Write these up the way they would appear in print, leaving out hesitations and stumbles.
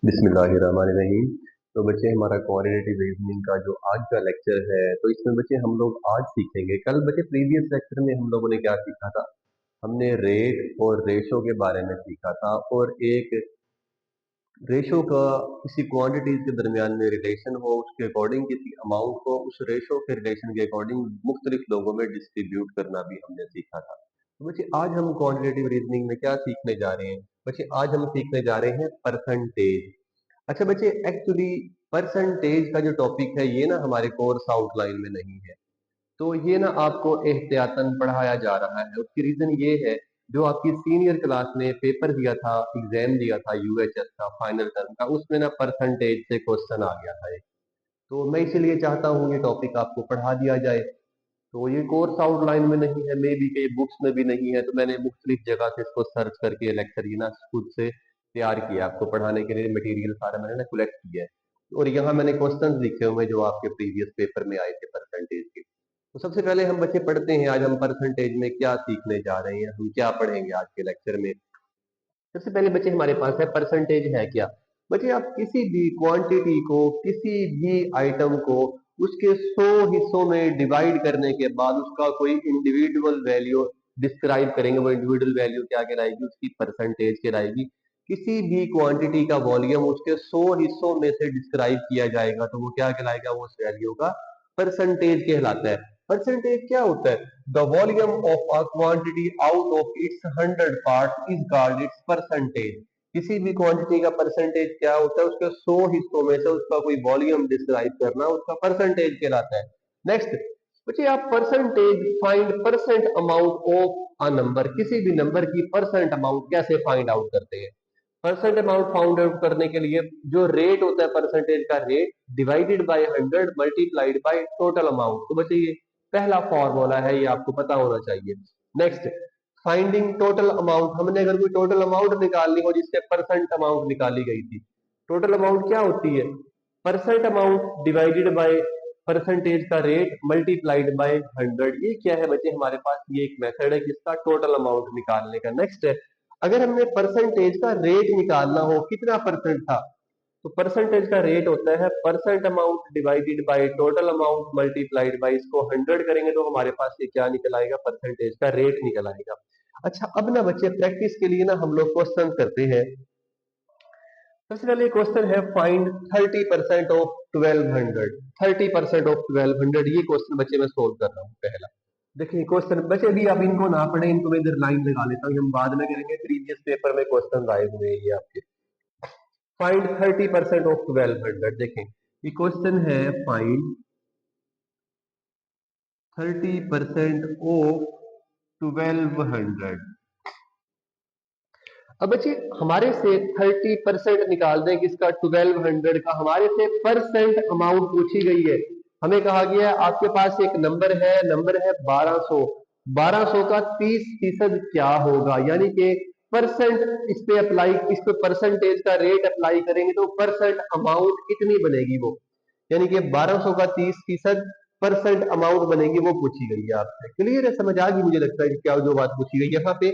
बिस्मिल्लाहिर्रहमानिर्रहीम। तो बच्चे हमारा क्वालिटेटिव रीजनिंग का जो आज का लेक्चर है, तो इसमें बच्चे हम लोग आज सीखेंगे। कल बच्चे प्रीवियस लेक्चर में हम लोगों ने क्या सीखा था? हमने रेट और रेशो के बारे में सीखा था, और एक रेशो का किसी क्वांटिटीज के दरमियान में रिलेशन हो, उसके अकॉर्डिंग किसी अमाउंट को उस रेशो के रिलेशन के अकॉर्डिंग मुख्तलिफ लोगों में डिस्ट्रीब्यूट करना भी हमने सीखा था। तो बच्चे आज हम क्वांटिटेटिव रीजनिंग में क्या सीखने जा रहे हैं? बच्चे आज हम सीखने जा रहे हैं परसेंटेज। अच्छा बच्चे, एक्चुअली परसेंटेज का जो टॉपिक है ये ना हमारे कोर्स आउटलाइन में नहीं है, तो ये ना आपको एहतियातन पढ़ाया जा रहा है। उसकी रीजन ये है, जो आपकी सीनियर क्लास में पेपर दिया था, एग्जाम दिया था यूएचएस का फाइनल टर्म का, उसमें ना परसेंटेज से क्वेश्चन आ गया था एक। तो मैं इसीलिए चाहता हूँ ये टॉपिक आपको पढ़ा दिया जाए। तो ये कोर्स आउटलाइन में नहीं है, मे बी के बुक्स में भी नहीं है, तो मैंने मुख्तलिफ जगह से इसको सर्च करके लेक्चर ये ना खुद से तैयार किया। आपको पढ़ाने के लिए मटेरियल सारा मैंने ना कलेक्ट किया है, और यहाँ मैंने क्वेश्चंस लिखे हुए हैं जो आपके प्रीवियस पेपर में आए थे परसेंटेज के। तो सबसे पहले हम बच्चे पढ़ते हैं, आज हम परसेंटेज में क्या सीखने जा रहे हैं, हम क्या पढ़ेंगे आज के लेक्चर में। सबसे पहले बच्चे हमारे पास है परसेंटेज है क्या। बच्चे आप किसी भी क्वांटिटी को, किसी भी आइटम को उसके 100 हिस्सों में डिवाइड करने के बाद उसका कोई इंडिविजुअल वैल्यू डिस्क्राइब करेंगे, वो इंडिविजुअल वैल्यू क्या कहलाएगी? उसकी परसेंटेज कहलाएगी। किसी भी क्वांटिटी का वॉल्यूम उसके 100 हिस्सों में से डिस्क्राइब किया जाएगा तो वो क्या कहलाएगा? वो उस वैल्यू का परसेंटेज कहलाता है। परसेंटेज क्या होता है? The volume of a quantity out of its 100 part is called its percentage. किसी भी क्वांटिटी का परसेंटेज क्या होता है? उसके 100 हिस्सों में से उसका कोई वॉल्यूम डिस्क्राइब करना उसका परसेंटेज कहलाता है। नेक्स्ट बच्चे, आप percentage find percent amount of a number, किसी भी नंबर की परसेंट अमाउंट कैसे फाइंड आउट करते हैं? परसेंट अमाउंट फाउंड आउट करने के लिए जो रेट होता है परसेंटेज का, rate divided by 100 multiplied by total amount. तो बच्चे ये पहला फॉर्मूला है, ये आपको पता होना चाहिए। नेक्स्ट, फाइंडिंग टोटल अमाउंट, हमने अगर कोई टोटल अमाउंट निकालनी हो जिससे परसेंट अमाउंट निकाली गई थी, टोटल अमाउंट क्या होती है? Percent amount divided by percentage का रेट मल्टीप्लाइड बाय 100। ये क्या है बच्चे? हमारे पास ये एक मेथड है जिसका टोटल अमाउंट निकालने का। नेक्स्ट है, अगर हमने परसेंटेज का रेट निकालना हो, कितना परसेंट था, तो परसेंटेज का रेट होता है percent amount divided by total amount multiplied by, इसको 100 करेंगे तो हमारे पास ये क्या निकल आएगा? परसेंटेज का रेट निकल आएगा। अच्छा, अब ना बच्चे प्रैक्टिस के लिए ना हम लोग क्वेश्चन करते हैं। सबसे पहले क्वेश्चन है, फाइंड 30% ऑफ 1200। 30% ऑफ 1200, ये क्वेश्चन बच्चे मैं सोल्व कर रहा हूँ पहला। देखिए क्वेश्चन बच्चे भी अब इनको ना पढ़े, इनको मैं इधर लाइन लगा लेता हूँ, हम बाद में करेंगे। प्रीवियस पेपर में क्वेश्चन आए हुए हैं ये आपके। Find 30% of 1200। देखें ये क्वेश्चन है, फाइंड 30% ऑफ 1200। अब बच्चे हमारे से 30% निकाल दें किसका? 1200 का। हमारे से परसेंट अमाउंट पूछी गई है। हमें कहा गया है आपके पास एक नंबर है, नंबर है 1200। 1200 का 30% क्या होगा? यानी कि परसेंट इस पे अप्लाई, इस पे परसेंटेज का रेट अप्लाई करेंगे तो परसेंट अमाउंट कितनी बनेगी वो, यानी कि 1200 का 30% परसेंट अमाउंट बनेगी, वो पूछी गई है आपसे। क्लियर है? समझ आ गई मुझे लगता है कि क्या जो बात पूछी गई यहाँ पे।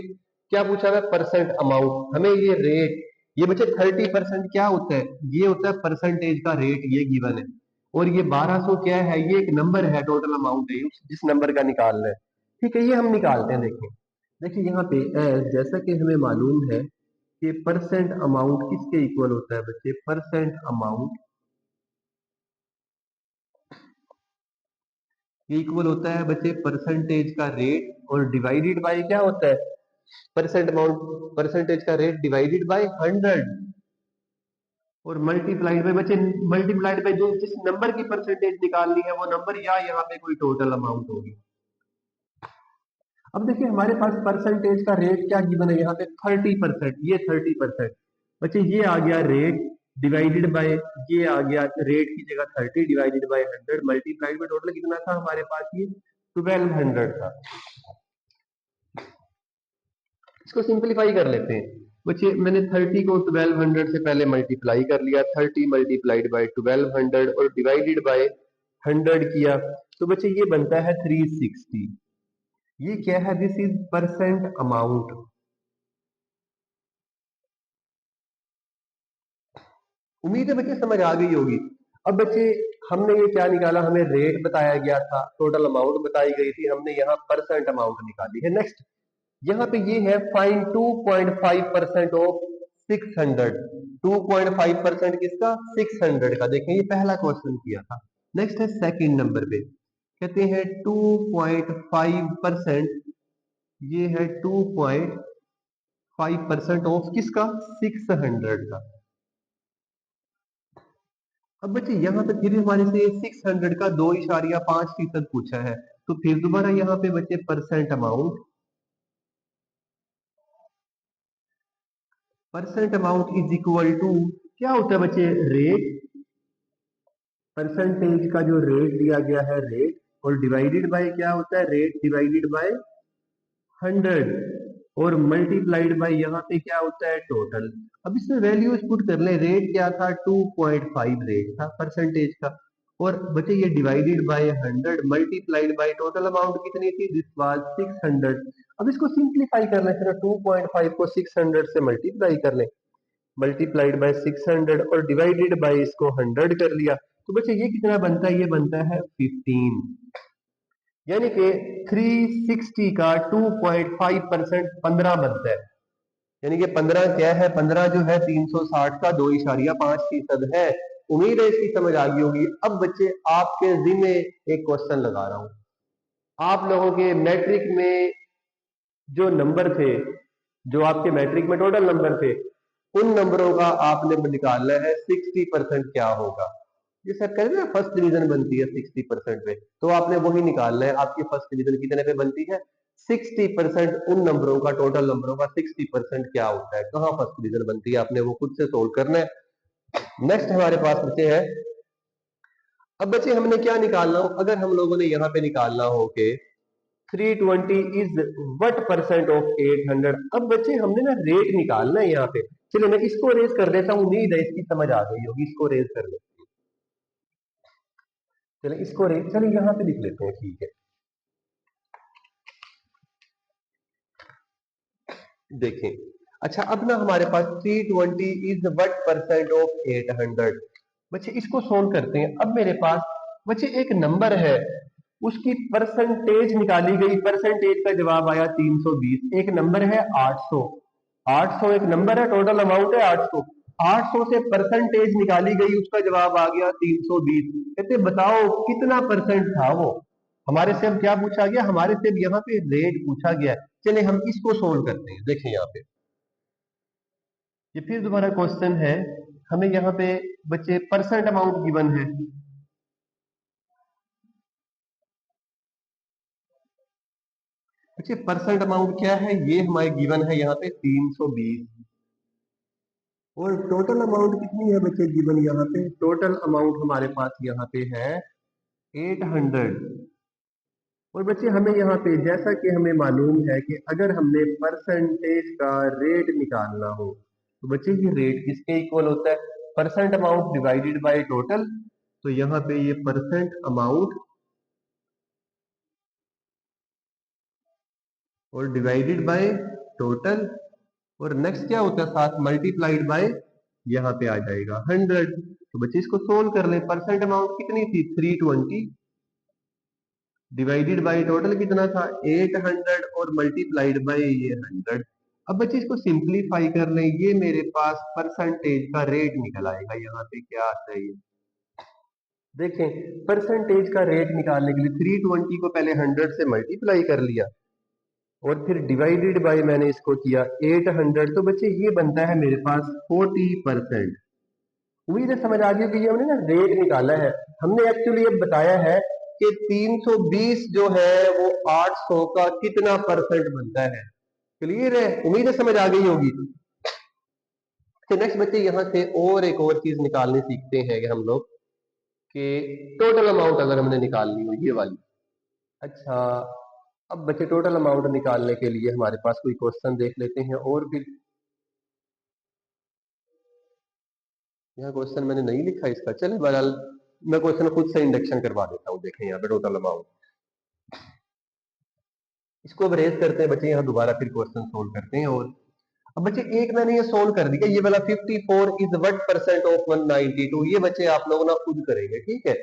क्या पूछा है? Percent amount. हमें ये रेट, ये बच्चे 30% क्या होता है? ये होता है परसेंटेज का रेट, ये गिवन है। और ये 1200 क्या है? ये एक नंबर है, टोटल अमाउंट है, जिस नंबर का निकालना है। ठीक है, ये हम निकालते हैं। देखिए देखिए यहाँ पे जैसा कि हमें मालूम है कि परसेंट अमाउंट किसके इक्वल होता है बच्चे? परसेंट अमाउंट इक्वल होता है बच्चे परसेंटेज का रेट, और डिवाइडेड बाय क्या होता है? परसेंट अमाउंट, परसेंटेज का रेट डिवाइडेड बाय 100, और मल्टीप्लाइड बाय बच्चे, मल्टीप्लाइड बाय जो जिस नंबर की परसेंटेज निकालनी है वो नंबर, या यहाँ पे कोई टोटल अमाउंट होगी। अब देखिए हमारे पास परसेंटेज का रेट क्या गिवन है यहाँ पे? 30%। ये 30% बच्चे, ये आ गया रेट डिवाइडेड बाय, ये आ गया रेट की जगह 30 divided by 100 multiplied by total कितना था हमारे पास? ये 1200 था। इसको सिंपलीफाई कर लेते हैं बच्चे। मैंने 30 को 1200 से पहले मल्टीप्लाई कर लिया, 30 मल्टीप्लाइड बाय 1200 और डिवाइडेड बाय 100 किया, तो बच्चे ये बनता है 360। ये क्या है? This is percent amount. उम्मीद है बच्चे समझ आ गई होगी। अब बच्चे हमने ये क्या निकाला, हमें रेट बताया गया था, टोटल अमाउंट बताई गई थी, हमने यहाँ परसेंट अमाउंट निकाली है। नेक्स्ट यहाँ पे ये है फाइन 2.5% ऑफ 600। 2.5% किसका, 600 का। देखें ये पहला क्वेश्चन किया था। नेक्स्ट है सेकंड नंबर पे, कहते हैं 2.5%, ये है 2.5% ऑफ किसका, 600 का। अब बच्चे यहाँ पे फिर हमारे से 600 का 2.5% पूछा है, तो फिर दोबारा यहाँ पे बच्चे percent amount, percent amount is equal to क्या होता है बच्चे, रेट, परसेंटेज का जो रेट दिया गया है रेट, और डिवाइडेड बाय क्या होता है, रेट डिवाइडेड बाय 100, और मल्टीप्लाइड बाय यहाँ पे क्या होता है, टोटल। अब इसमें वैल्यूज पुट कर ले, रेट क्या था 2.5 रेट था परसेंटेज का, और बच्चे ये divided by 100 multiplied by total amount कितनी थी, दिस वाज 600। अब इसको सिंप्लीफाई कर ले, फिर 2.5 को 600 से मल्टीप्लाई कर ले, मल्टीप्लाइड बाय 600 और डिवाइडेड बाय इसको 100 कर लिया, तो बच्चे ये कितना बनता है, ये बनता है 15। यानी कि 360 का 2.5% 15 बनता है। यानी कि 15 क्या है, 15 जो है 360 का 2.5% है। उम्मीद है इसकी समझ आ गई होगी। अब बच्चे आपके जिम्मे एक क्वेश्चन लगा रहा हूं, आप लोगों के मैट्रिक में जो नंबर थे, जो आपके मैट्रिक में टोटल नंबर थे, उन नंबरों का आपने निकालना है 60% क्या होगा। ये सर कह रहे ना फर्स्ट डिवीजन बनती है 60% पे, तो आपने वही निकालना है, आपकी फर्स्ट डिवीजन कितने पे बनती है, 60%। उन नंबरों का, टोटल नंबरों का 60% क्या होता है, कहाँ फर्स्ट डिवीजन बनती है, आपने वो खुद से सोल्व करना है। नेक्स्ट हमारे पास बच्चे है, अब बच्चे हमने क्या निकालना हो, अगर हम लोगों ने यहाँ पे निकालना हो कि 320 इज वट परसेंट ऑफ 800। अब बच्चे हमने ना रेट निकालना है यहाँ पे। चलिए मैं इसको रेज कर देता हूँ, उम्मीद है इसकी समझ आ गई होगी, इसको रेज कर लेते हैं। चलिए इसको रेज, चलिए यहाँ पे लिख लेते हैं, ठीक है। देखें, अच्छा अब ना हमारे पास 320 इज वट परसेंट ऑफ 800। बच्चे इसको सोल्व करते हैं। अब मेरे पास बच्चे एक नंबर है, उसकी परसेंटेज निकाली गई, परसेंटेज का जवाब आया 320। एक नंबर है 800, 800 एक नंबर है, टोटल अमाउंट है 800, 800 से परसेंटेज निकाली गई, उसका जवाब आ गया 320। कहते बताओ कितना परसेंट था वो। हमारे से अब क्या पूछा गया, हमारे से यहाँ पे रेट पूछा गया है। चलिए हम इसको सोल्व करते हैं। देखिए यहाँ पे ये फिर दोबारा क्वेश्चन है, हमें यहाँ पे बच्चे परसेंट अमाउंट गिवन है। बच्चे परसेंट अमाउंट क्या है, ये हमारे गिवन है यहाँ पे 320, और टोटल अमाउंट कितनी है बच्चे गिवन यहाँ पे, टोटल अमाउंट हमारे पास यहाँ पे है 800। और बच्चे हमें यहाँ पे जैसा कि हमें मालूम है कि अगर हमने परसेंटेज का रेट निकालना हो, तो बच्चे ये रेट किसके इक्वल होता है, percent amount divided by total. तो यहाँ पे ये परसेंट अमाउंट और डिवाइडेड बाय टोटल, और नेक्स्ट क्या होता है, साथ मल्टीप्लाइड बाय, यहाँ पे आ जाएगा 100। तो बच्चे इसको सोल्व कर ले, परसेंट अमाउंट कितनी थी 320, डिवाइडेड बाय टोटल कितना था 800, और मल्टीप्लाइड बाय ये 100। अब बच्चे इसको सिंप्लीफाई कर ले, ये मेरे पास परसेंटेज का रेट निकल आएगा। यहाँ पे क्या आता है ये देखें, परसेंटेज का रेट निकालने के लिए 320 को पहले 100 से मल्टीप्लाई कर लिया, और फिर डिवाइडेड बाय मैंने इसको किया 800। तो बच्चे ये बनता है मेरे पास 40%। उम्मीद है समझ आ गई कि ये हमने ना रेट निकाला है। हमने एक्चुअली ये बताया है कि 320 जो है वो 800 का कितना परसेंट बनता है। क्लियर है, उम्मीद है समझ आ गई होगी। तो नेक्स्ट बच्चे यहाँ से और एक और चीज निकालनी सीखते हैं कि हम लोग कि टोटल अमाउंट अगर हमने निकालनी हो ये वाली। अच्छा, अब बच्चे टोटल अमाउंट निकालने के लिए हमारे पास कोई क्वेश्चन देख लेते हैं, और फिर यहाँ क्वेश्चन मैंने नहीं लिखा इसका, चले बहरहाल मैं क्वेश्चन खुद से इंडक्शन करवा देता हूँ। देखें यहाँ पे टोटल अमाउंट, इसको अब रेज करते हैं बच्चे, यहाँ दोबारा फिर क्वेश्चन सोल्व करते हैं। और अब बच्चे एक मैंने ये सोल्व कर दिया, ये वाला 54 इज व्हाट परसेंट ऑफ 192, ये बच्चे आप लोग ना खुद करेंगे, ठीक है।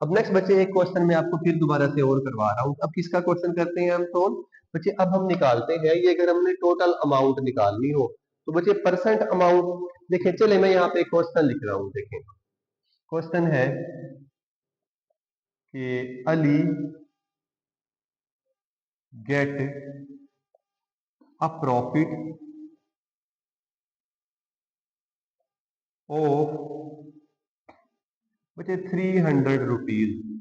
अब नेक्स्ट बच्चे एक क्वेश्चन मैं आपको फिर दोबारा से और करवा रहा हूँ। अब किसका क्वेश्चन करते हैं हम सोल्व बच्चे, अब हम निकालते हैं ये, अगर हमने टोटल अमाउंट निकालनी हो तो बच्चे परसेंट अमाउंट देखें, चले मैं यहाँ पे क्वेश्चन लिख रहा हूँ। देखें क्वेश्चन है कि Ali get a profit of बच्चे 300 रुपीज।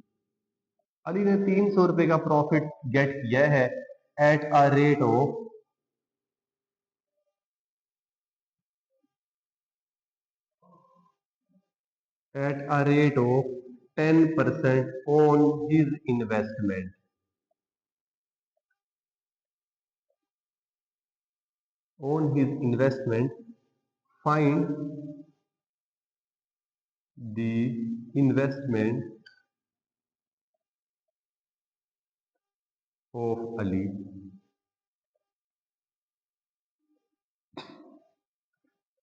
अली ने 300 रुपए का प्रॉफिट गेट किया है at a rate of at a rate of 10% on his investment. On his investment, find the investment of Ali.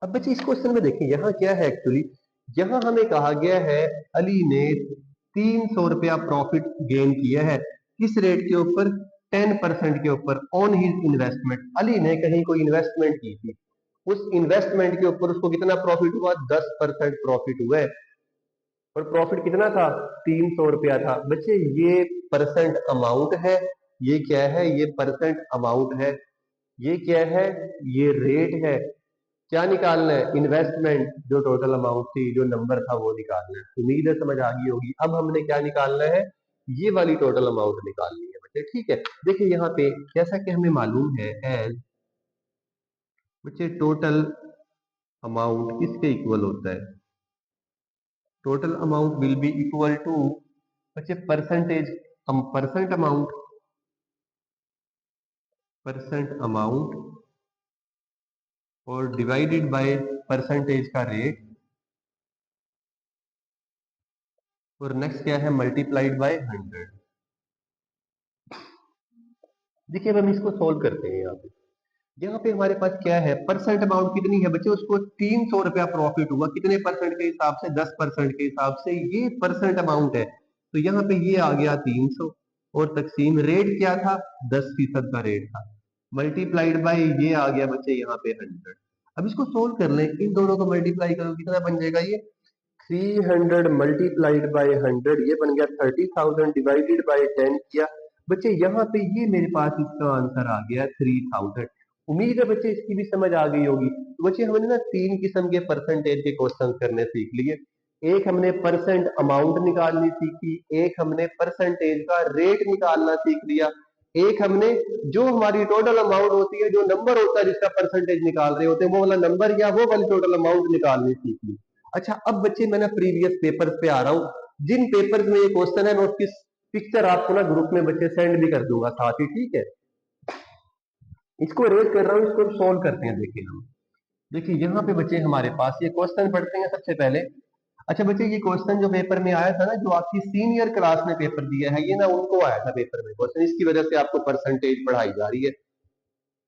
अब बच्चे इस क्वेश्चन में देखिए यहाँ क्या है एक्चुअली, यहाँ हमें कहा गया है अली ने 300 रुपया प्रॉफिट गेन किया है, किस रेट के ऊपर, 10% के ऊपर, ऑन हिज इन्वेस्टमेंट। अली ने कहीं कोई इन्वेस्टमेंट की थी, उस इन्वेस्टमेंट के ऊपर उसको कितना प्रॉफिट हुआ, 10% प्रॉफिट हुआ है। और प्रॉफिट कितना था, 300 रुपया था। बच्चे ये परसेंट अमाउंट है, ये क्या है, ये परसेंट अमाउंट है, ये क्या है, ये रेट है। क्या निकालना है, इन्वेस्टमेंट, जो टोटल अमाउंट थी, जो नंबर था वो निकालना है। उम्मीद है समझ आ गई होगी। अब हमने क्या निकालना है, ये वाली टोटल अमाउंट निकालनी है बच्चे, ठीक है। देखिए यहाँ पे जैसा कि हमें मालूम है एज बच्चे टोटल अमाउंट किसके इक्वल होता है, total amount will be equal to बच्चे परसेंटेज, हम परसेंट अमाउंट और डिवाइडेड बाय परसेंटेज का रेट, और नेक्स्ट क्या है, मल्टीप्लाइड बाय 100। देखिए अब हम इसको सोल्व करते हैं। यहाँ पे हमारे पास क्या है, परसेंट अमाउंट कितनी है बच्चे, उसको 300 रुपया प्रॉफिट हुआ, कितने परसेंट के हिसाब से, 10% के हिसाब से, ये परसेंट अमाउंट है। तो यहाँ पे ये आ गया 300, और तकसीम रेट क्या था, 10% का रेट था, मल्टीप्लाइड बाय ये आ गया बच्चे यहाँ पे 100। अब इसको सोल्व कर लें, इन दोनों को मल्टीप्लाई करो, कितना बन जाएगा ये, 300 मल्टीप्लाइड बाय 100, ये बन गया 30,000, डिवाइडेड बाय 10 किया बच्चे, यहाँ पे ये मेरे पास इसका आंसर आ गया 3000। उम्मीद है बच्चे इसकी भी समझ आ गई होगी। तो बच्चे हमने ना तीन किस्म के परसेंटेज के क्वेश्चन करने सीख लिए। एक हमने परसेंट अमाउंट निकालनी सीखी, एक हमने परसेंटेज का रेट निकालना सीख लिया, एक हमने जो हमारी टोटल अमाउंट होती है, जो नंबर होता है जिसका परसेंटेज निकाल रहे होते हैं, वो वाला नंबर या वो वाली टोटल अमाउंट निकालनी सीख ली। अच्छा अब बच्चे मैं ना प्रीवियस पेपर पे आ रहा हूँ, जिन पेपर में ये क्वेश्चन है मैं उसकी पिक्चर आपको ना ग्रुप में बच्चे सेंड भी कर दूंगा साथ ही, ठीक है। इसको रेज कर रहा हूँ, इसको सोल्व करते हैं। देखिए हम, देखिए यहाँ पे बच्चे हमारे पास ये क्वेश्चन पढ़ते हैं सबसे पहले। अच्छा बच्चे ये क्वेश्चन जो पेपर में आया था ना, जो आपकी सीनियर क्लास में पेपर दिया है, ये ना उनको आया था पेपर में क्वेश्चन, इसकी वजह से आपको परसेंटेज पढ़ाई जा रही है।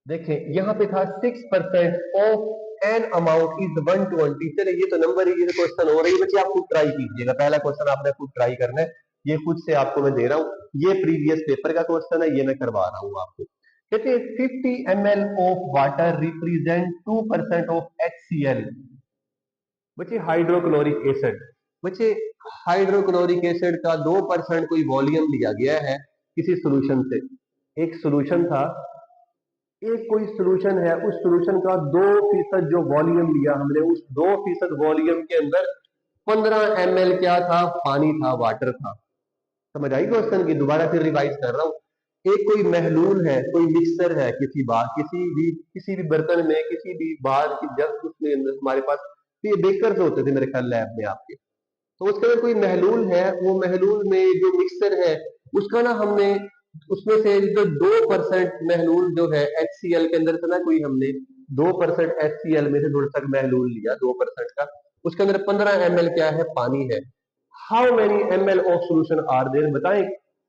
देखें यहाँ पे था 6% ऑफ एन अमाउंट इज 120। चले ये तो नंबर ही, ये क्वेश्चन हो रही है बच्चे, आप खुद ट्राई कीजिएगा, पहला क्वेश्चन आपने खुद ट्राई करना है, ये खुद से आपको मैं दे रहा हूँ, ये प्रीवियस पेपर का क्वेश्चन है, ये मैं करवा रहा हूँ आपको। कहते हैं 50 ml of water represent 2% of HCl। बच्चे हाइड्रोक्लोरिक एसिड, बच्चे हाइड्रोक्लोरिक एसिड का 2% कोई वॉल्यूम लिया गया है किसी सोल्यूशन से, एक सोल्यूशन था, एक कोई सोल्यूशन है, उस सोल्यूशन का 2% जो वॉल्यूम लिया हमने, उस 2% वॉल्यूम के अंदर 15 ml क्या था, पानी था, वाटर था। समझ आई क्वेश्चन की, दोबारा फिर रिवाइज कर रहा हूँ। एक कोई महलूल है, कोई मिक्सचर है, किसी भी बर्तन में, किसी भी बार की जब उसमें हमारे पास, तो ये बेकर्स होते थे मेरे ख्याल लैब में आपके, तो उसके अंदर कोई महलूल है, वो महलूल में जो मिक्सचर है उसका ना हमने, उसमें से जो 2% महलूल जो है HCl के अंदर से ना, कोई हमने 2% HCl में से थोड़ा सा महलूल लिया 2% का, उसके अंदर 15 ml क्या है, पानी है। How many ml of solution are there, बताएं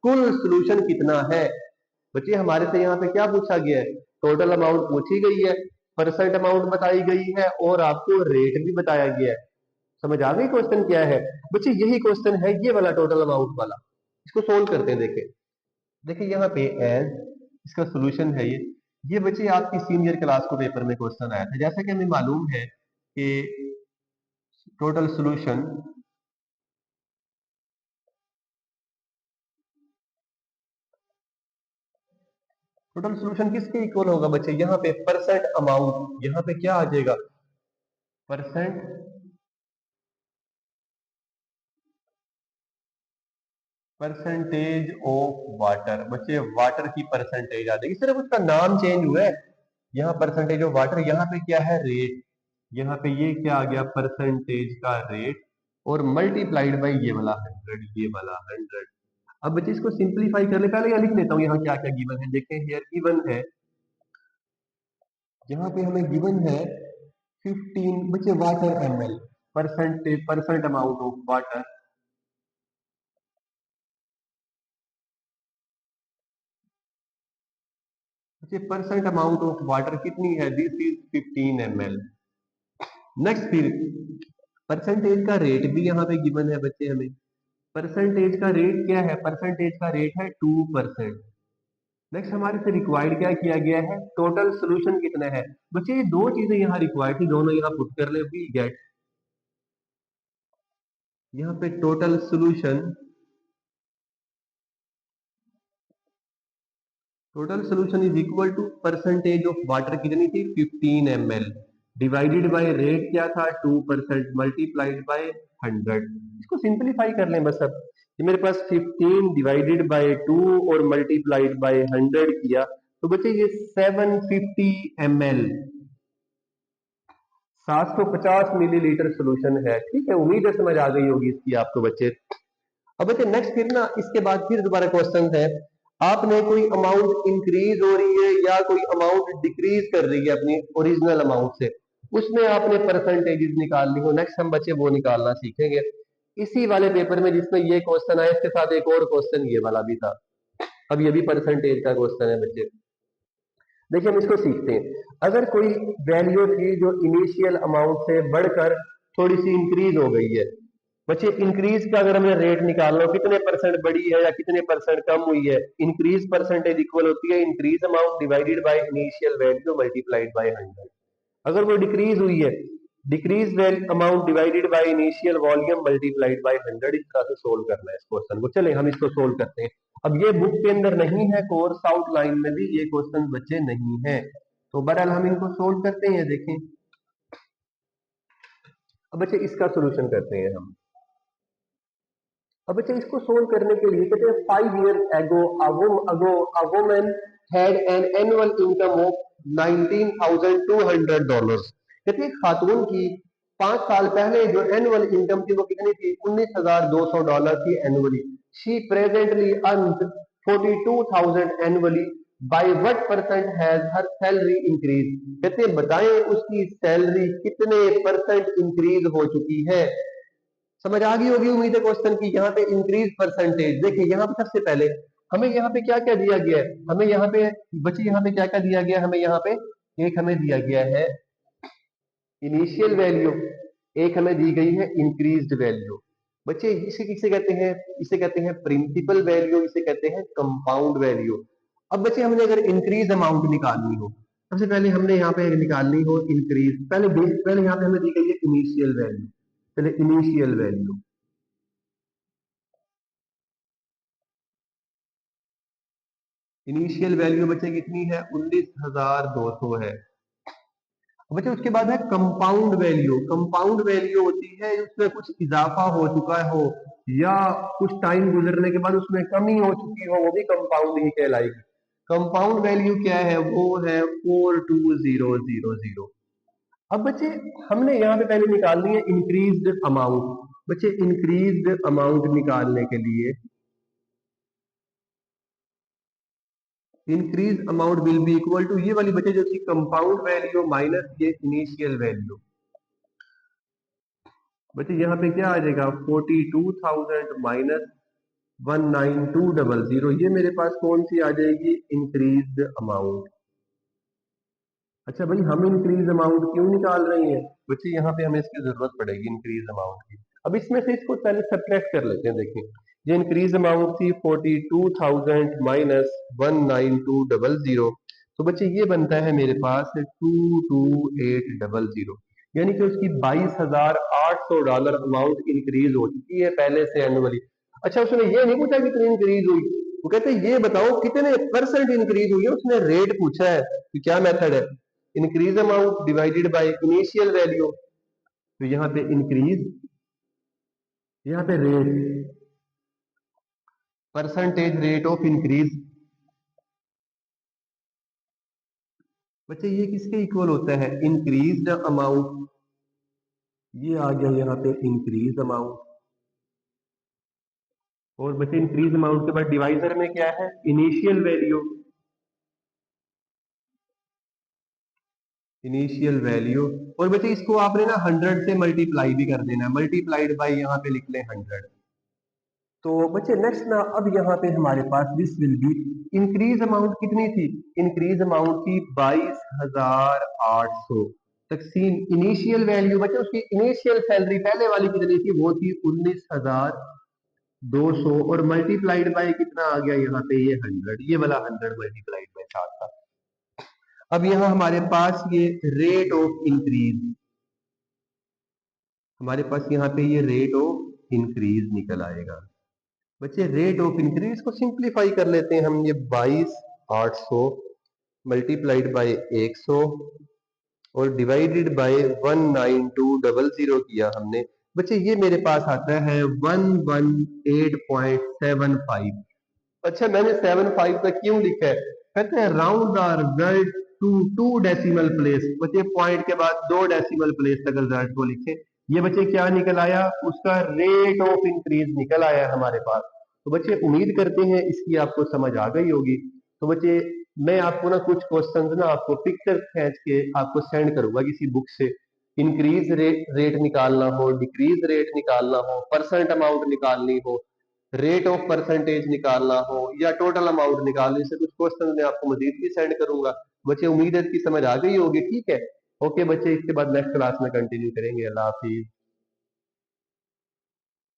कुल सोल्यूशन कितना है। बच्चे हमारे से यहाँ पे क्या पूछा गया है, टोटल अमाउंट पूछी गई है, परसेंट अमाउंट बताई गई है और आपको रेट भी बताया गया है। समझ आ गई क्वेश्चन क्या है बच्चे? यही क्वेश्चन है ये वाला, टोटल अमाउंट वाला। इसको सोल्व करते हैं। देखिए देखिए यहाँ पे एज इसका सोल्यूशन है ये बच्चे आपकी सीनियर क्लास को पेपर में क्वेश्चन आया था। जैसा कि हमें मालूम है कि टोटल सोल्यूशन टोटल सोल्यूशन किसके इक्वल होगा बच्चे? यहाँ पे परसेंट अमाउंट, यहाँ पे क्या आ जाएगा? Percent percentage of water. बच्चे वाटर की परसेंटेज आ जाएगी, सिर्फ उसका नाम चेंज हुआ है। यहाँ परसेंटेज ऑफ वाटर, यहाँ पे क्या है? रेट। यहाँ पे ये क्या आ गया? परसेंटेज का रेट और मल्टीप्लाइड बाई ये वाला 100, ये वाला 100। अब बच्चे इसको सिंप्लीफाई कर ले, पहले यहाँ लिख लेता हूँ यहाँ क्या क्या गिवन है। देखें हियर गिवन है, यहाँ पे हमें गिवन है 15 बच्चे water ml, percentage percent amount of water. बच्चे परसेंट अमाउंट ऑफ वाटर कितनी है? This is 15 ml। नेक्स्ट फिर परसेंटेज का रेट भी यहाँ पे गिवन है बच्चे हमें। परसेंटेज का रेट क्या है? परसेंटेज का रेट है 2%। नेक्स्ट हमारे से रिक्वायर्ड क्या किया गया है? टोटल सोल्यूशन कितना है? बच्चे ये दो चीजें यहाँ रिक्वायर्ड थी, दोनों यहाँ पुट कर ले। वी गेट यहाँ पे total solution, total solution is equal to percentage of water कितनी थी? 15 ml डिवाइडेड बाय रेट क्या था? 2% मल्टीप्लाइड बाय 100। इसको सिंपलीफाई कर लें बस। अब ये मेरे पास 15 डिवाइडेड बाय 2 और मल्टीप्लाइड बाय 100 किया तो बच्चे ये 750 ml 750 मिलीलीटर सोल्यूशन है। ठीक है, उम्मीद है समझ आ गई होगी इसकी आपको बच्चे। अब बच्चे नेक्स्ट फिर ना इसके बाद फिर दोबारा क्वेश्चन है, आपने कोई अमाउंट इंक्रीज हो रही है या कोई अमाउंट डिक्रीज कर रही है अपनी ओरिजिनल अमाउंट से, उसमें आपने परसेंटेजेस निकालनी हो। नेक्स्ट हम बच्चे वो निकालना सीखेंगे इसी वाले पेपर में जिसमें ये क्वेश्चन आया। इसके साथ एक और क्वेश्चन ये वाला भी था। अब ये भी परसेंटेज का क्वेश्चन है बच्चे। देखिए हम इसको सीखते हैं। अगर कोई वैल्यू थी जो इनिशियल अमाउंट से बढ़कर थोड़ी सी इंक्रीज हो गई है, बच्चे इंक्रीज का अगर हमें रेट निकालना हो कितने परसेंट बढ़ी है या कितने परसेंट कम हुई है, इंक्रीज परसेंटेज इक्वल होती है increase amount divided by initial value multiplied by 100। अगर वो डिक्रीज हुई है, decrease amount divided by initial volume multiplied by 100। इस तरह से सोल्व करना है इस क्वेश्चन को। चले हम इसको सोल्व करते हैं। अब ये बुक के अंदर नहीं है, कोर्स आउटलाइन में भी ये क्वेश्चन बच्चे नहीं है, तो बहरहाल हम इनको सोल्व करते हैं। देखें अब बच्चे इसका सोल्यूशन करते हैं हम। अब बच्चे इसको सोल्व करने के लिए कहते हैं 5 years ago a woman had an annual income of $19,200। कहते हैं खातून की 5 साल पहले जो एनुअल इनकम थी वो कितनी थी? $19,200 थी annually. She presently earns 42,000 annually. By what percent has her salary increase? कहते हैं बताएं उसकी सैलरी कितने परसेंट इंक्रीज हो चुकी है। समझ आ गई होगी उम्मीद है क्वेश्चन की। यहाँ पे इंक्रीज परसेंटेज देखिए, यहाँ पे सबसे पहले हमें यहाँ पे क्या क्या दिया गया है? हमें यहाँ पे बच्चे यहाँ पे क्या क्या दिया गया है? हमें यहाँ पे एक हमें दिया गया है इनिशियल वैल्यू, एक हमें दी गई है इंक्रीज्ड वैल्यू। बच्चे इसे किसे कहते हैं? इसे कहते हैं प्रिंसिपल वैल्यू, इसे कहते हैं कंपाउंड वैल्यू। अब बच्चे हमने अगर इंक्रीज अमाउंट निकालनी हो, सबसे पहले हमने यहाँ पे निकालनी हो इंक्रीज, पहले यहाँ पे हमें दी गई है इनिशियल वैल्यू। चलिए इनिशियल वैल्यू, इनिशियल वैल्यू बच्चे कितनी है? 19,200 है। बच्चे उसके बाद है कंपाउंड वैल्यू। कंपाउंड वैल्यू होती है उसमें कुछ इजाफा हो चुका हो या कुछ टाइम गुजरने के बाद उसमें कमी हो चुकी हो, वो भी कंपाउंड ही कहलाएगी। कंपाउंड वैल्यू क्या है? वो है 42000। अब बच्चे हमने यहाँ पे पहले निकालनी है इंक्रीज्ड अमाउंट। बच्चे इंक्रीज्ड अमाउंट निकालने के लिए increase amount will be equal to ये वाली बच्चे जो थी कंपाउंड वैल्यू माइनस ये इनिशियल वैल्यू। बच्चे यहाँ पे क्या आ जाएगा? 42,000 माइनस 19200। ये मेरे पास कौन सी आ जाएगी? Increased amount. अच्छा भाई, हम इंक्रीज अमाउंट क्यों निकाल रहे हैं? बच्चे यहाँ पे हमें इसकी जरूरत पड़ेगी इंक्रीज अमाउंट की। अब इसमें से इसको पहले सब्ट्रैक्ट कर लेते हैं। देखिए, ये इंक्रीज अमाउंट थी 42,000 माइनस 19200। तो बच्चे ये बनता है मेरे पास 22800, यानी कि उसकी $22,800 अमाउंट इंक्रीज हो चुकी है पहले से एनुअली। अच्छा, उसने ये नहीं पूछा कितनी इंक्रीज हुई, वो कहते हैं ये बताओ कितने परसेंट इंक्रीज हुई है, उसने रेट पूछा है। कि क्या मेथड है? Increase amount divided by initial value. तो यहाँ पे इंक्रीज, यहाँ पे rate, percentage rate of increase. बच्चे ये किसके इक्वल होता है? Increase amount. ये आ गया यहाँ पे इंक्रीज अमाउंट। और बच्चे इंक्रीज अमाउंट के बाद डिवाइजर में क्या है? Initial value. Initial value. और बच्चे इसको आपने ना 100 से मल्टीप्लाई भी कर देना है। मल्टीप्लाइड बाय यहाँ पे लिख लें 100। तो बच्चे नेक्स्ट ना, अब यहाँ पे हमारे पास this will be, increase amount कितनी थी? इंक्रीज अमाउंट थी 22,800 तकसीम इनिशियल वैल्यू। बच्चे उसकी इनिशियल सैलरी पहले वाली कितनी थी? वो थी 19,200। और मल्टीप्लाइड बाय कितना आ गया यहाँ पे? ये 100, ये वाला 100 मल्टीप्लाइड बाय 7 था। अब यहाँ हमारे पास ये रेट ऑफ इंक्रीज, हमारे पास यहाँ पे ये रेट ऑफ इंक्रीज निकल आएगा। बच्चे रेट ऑफ इंक्रीज को सिंप्लीफाई कर लेते हैं हम। ये 22,800 मल्टीप्लाइड बाय 100 और डिवाइडेड बाय 19200 किया हमने। बच्चे ये मेरे पास आता है 118.75। अच्छा, मैंने 75 तक क्यों लिखा है? कहते हैं round the result to 2 decimal place. बच्चे पॉइंट के बाद 2 डेसिमल प्लेस तक रिजल्ट को लिखे। ये बच्चे क्या निकल आया? उसका रेट ऑफ इंक्रीज निकल आया हमारे पास। तो बच्चे उम्मीद करते हैं इसकी आपको समझ आ गई होगी। तो बच्चे मैं आपको ना कुछ क्वेश्चंस ना आपको पिक्चर खींच के आपको सेंड करूंगा किसी बुक से। इंक्रीज रेट निकालना हो, डिक्रीज रेट निकालना हो, परसेंट अमाउंट निकालनी हो, रेट ऑफ परसेंटेज निकालना हो, या टोटल अमाउंट निकालने से कुछ क्वेश्चन मैं आपको मजीद भी सेंड करूंगा। बच्चे उम्मीद है इसकी समझ आ गई होगी। ठीक है, ओके बच्चे, इसके बाद नेक्स्ट क्लास में कंटिन्यू करेंगे। अल्लाह हाफिज।